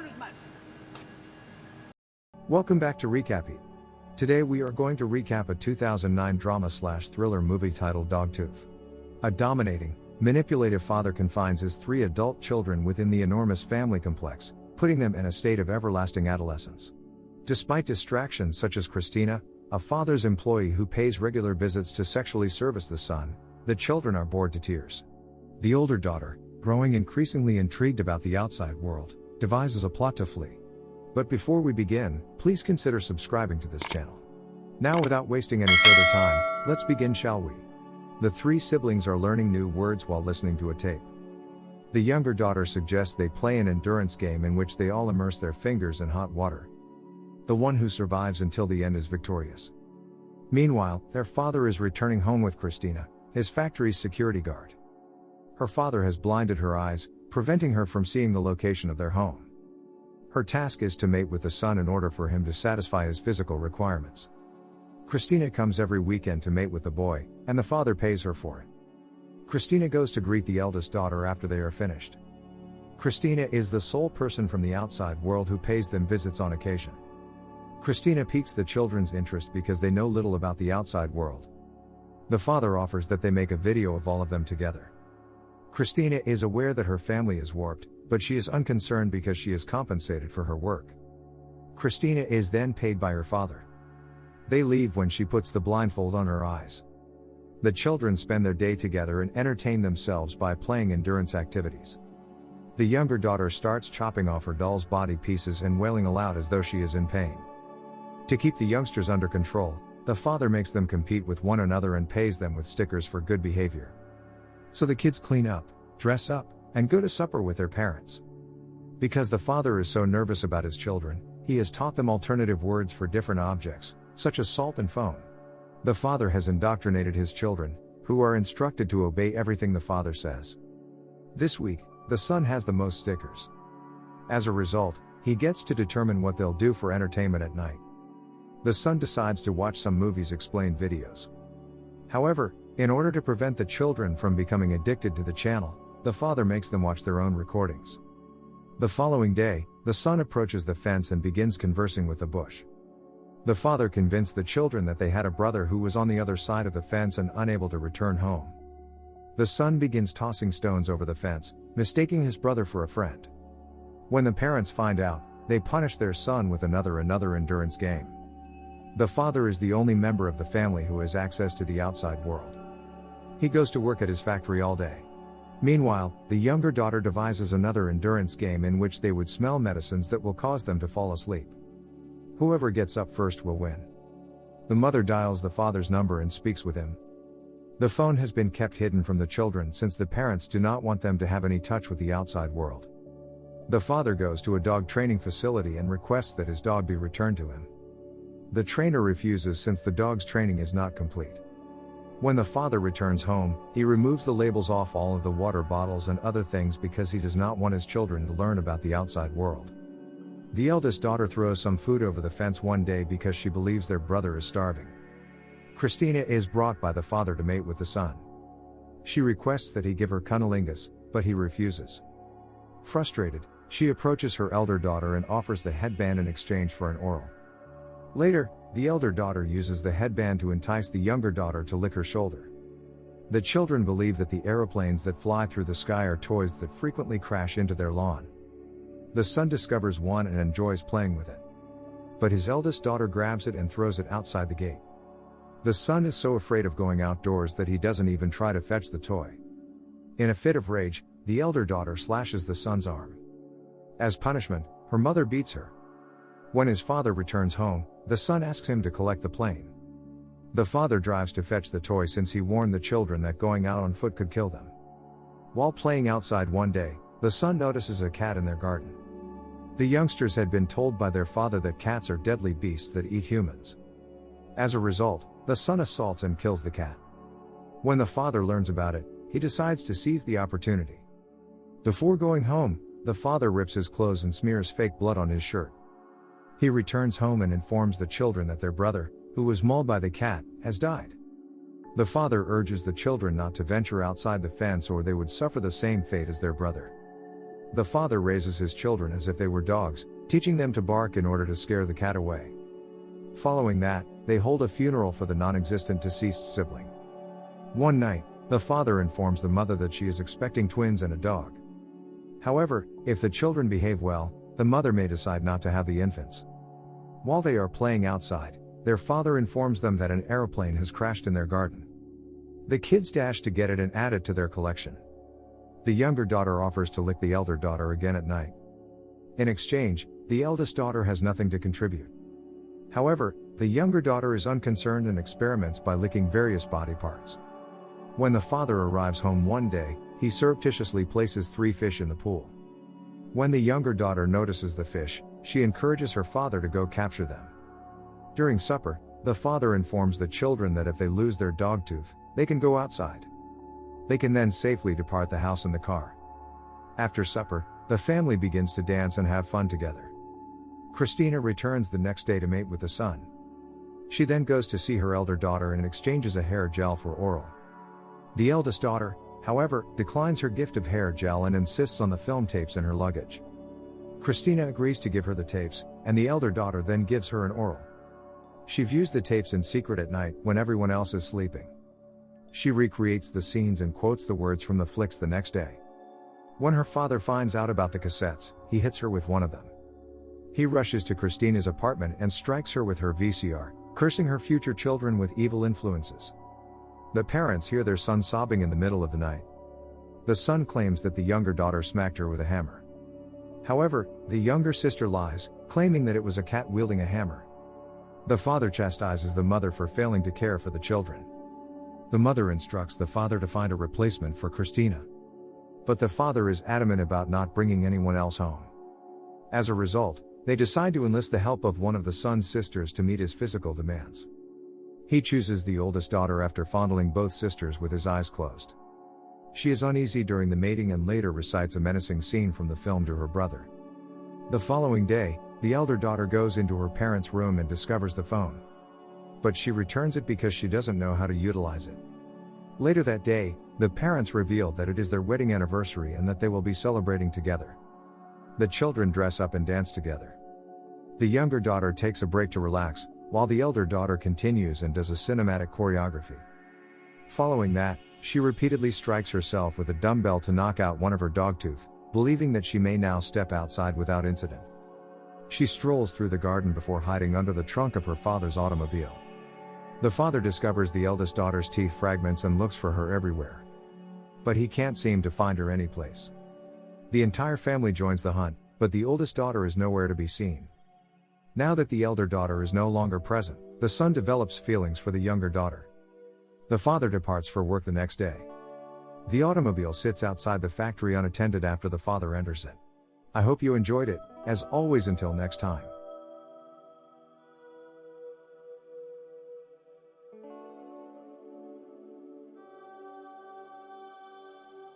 as much. Welcome back to Recap It. Today we are going to recap a 2009 drama/thriller movie titled Dogtooth. A dominating, manipulative father confines his 3 adult children within the enormous family complex, putting them in a state of everlasting adolescence. Despite distractions such as Christina, a father's employee who pays regular visits to sexually service the son, the children are bored to tears. The older daughter, growing increasingly intrigued about the outside world, devises a plot to flee. But before we begin, please consider subscribing to this channel. Now, without wasting any further time, let's begin, shall we? The 3 siblings are learning new words while listening to a tape. The younger daughter suggests they play an endurance game in which they all immerse their fingers in hot water. The one who survives until the end is victorious. Meanwhile, their father is returning home with Christina, his factory's security guard. Her father has blinded her eyes, preventing her from seeing the location of their home. Her task is to mate with the son in order for him to satisfy his physical requirements. Christina comes every weekend to mate with the boy, and the father pays her for it. Christina goes to greet the eldest daughter after they are finished. Christina is the sole person from the outside world who pays them visits on occasion. Christina piques the children's interest because they know little about the outside world. The father offers that they make a video of all of them together. Christina is aware that her family is warped, but she is unconcerned because she is compensated for her work. Christina is then paid by her father. They leave when she puts the blindfold on her eyes. The children spend their day together and entertain themselves by playing endurance activities. The younger daughter starts chopping off her doll's body pieces and wailing aloud as though she is in pain. To keep the youngsters under control, the father makes them compete with one another and pays them with stickers for good behavior. So the kids clean up, dress up, and go to supper with their parents. Because the father is so nervous about his children, he has taught them alternative words for different objects, such as salt and phone. The father has indoctrinated his children, who are instructed to obey everything the father says. This week, the son has the most stickers. As a result, he gets to determine what they'll do for entertainment at night. The son decides to watch some movies explained videos. However, in order to prevent the children from becoming addicted to the channel, the father makes them watch their own recordings. The following day, the son approaches the fence and begins conversing with the bush. The father convinced the children that they had a brother who was on the other side of the fence and unable to return home. The son begins tossing stones over the fence, mistaking his brother for a friend. When the parents find out, they punish their son with another endurance game. The father is the only member of the family who has access to the outside world. He goes to work at his factory all day. Meanwhile, the younger daughter devises another endurance game in which they would smell medicines that will cause them to fall asleep. Whoever gets up first will win. The mother dials the father's number and speaks with him. The phone has been kept hidden from the children since the parents do not want them to have any touch with the outside world. The father goes to a dog training facility and requests that his dog be returned to him. The trainer refuses since the dog's training is not complete. When the father returns home, he removes the labels off all of the water bottles and other things because he does not want his children to learn about the outside world. The eldest daughter throws some food over the fence one day because she believes their brother is starving. Christina is brought by the father to mate with the son. She requests that he give her cunnilingus, but he refuses. Frustrated, she approaches her elder daughter and offers the headband in exchange for an oral. Later, the elder daughter uses the headband to entice the younger daughter to lick her shoulder. The children believe that the aeroplanes that fly through the sky are toys that frequently crash into their lawn. The son discovers one and enjoys playing with it. But his eldest daughter grabs it and throws it outside the gate. The son is so afraid of going outdoors that he doesn't even try to fetch the toy. In a fit of rage, the elder daughter slashes the son's arm. As punishment, her mother beats her. When his father returns home, the son asks him to collect the plane. The father drives to fetch the toy since he warned the children that going out on foot could kill them. While playing outside one day, the son notices a cat in their garden. The youngsters had been told by their father that cats are deadly beasts that eat humans. As a result, the son assaults and kills the cat. When the father learns about it, he decides to seize the opportunity. Before going home, the father rips his clothes and smears fake blood on his shirt. He returns home and informs the children that their brother, who was mauled by the cat, has died. The father urges the children not to venture outside the fence or they would suffer the same fate as their brother. The father raises his children as if they were dogs, teaching them to bark in order to scare the cat away. Following that, they hold a funeral for the non-existent deceased sibling. One night, the father informs the mother that she is expecting twins and a dog. However, if the children behave well, the mother may decide not to have the infants. While they are playing outside, their father informs them that an aeroplane has crashed in their garden. The kids dash to get it and add it to their collection. The younger daughter offers to lick the elder daughter again at night. In exchange, the eldest daughter has nothing to contribute. However, the younger daughter is unconcerned and experiments by licking various body parts. When the father arrives home one day, he surreptitiously places 3 fish in the pool. When the younger daughter notices the fish, she encourages her father to go capture them. During supper, the father informs the children that if they lose their Dogtooth, they can go outside. They can then safely depart the house in the car. After supper, the family begins to dance and have fun together. Christina returns the next day to mate with the son. She then goes to see her elder daughter and exchanges a hair gel for oral. The eldest daughter, however, declines her gift of hair gel and insists on the film tapes in her luggage. Christina agrees to give her the tapes, and the elder daughter then gives her an oral. She views the tapes in secret at night when everyone else is sleeping. She recreates the scenes and quotes the words from the flicks the next day. When her father finds out about the cassettes, he hits her with one of them. He rushes to Christina's apartment and strikes her with her VCR, cursing her future children with evil influences. The parents hear their son sobbing in the middle of the night. The son claims that the younger daughter smacked her with a hammer. However, the younger sister lies, claiming that it was a cat wielding a hammer. The father chastises the mother for failing to care for the children. The mother instructs the father to find a replacement for Christina. But the father is adamant about not bringing anyone else home. As a result, they decide to enlist the help of one of the son's sisters to meet his physical demands. He chooses the oldest daughter after fondling both sisters with his eyes closed. She is uneasy during the mating and later recites a menacing scene from the film to her brother. The following day, the elder daughter goes into her parents' room and discovers the phone. But she returns it because she doesn't know how to utilize it. Later that day, the parents reveal that it is their wedding anniversary and that they will be celebrating together. The children dress up and dance together. The younger daughter takes a break to relax, while the elder daughter continues and does a cinematic choreography. Following that, she repeatedly strikes herself with a dumbbell to knock out one of her Dogtooth, believing that she may now step outside without incident. She strolls through the garden before hiding under the trunk of her father's automobile. The father discovers the eldest daughter's teeth fragments and looks for her everywhere. But he can't seem to find her anyplace. The entire family joins the hunt, but the oldest daughter is nowhere to be seen. Now that the elder daughter is no longer present, the son develops feelings for the younger daughter. The father departs for work the next day. The automobile sits outside the factory unattended after the father enters it. I hope you enjoyed it. As always, until next time.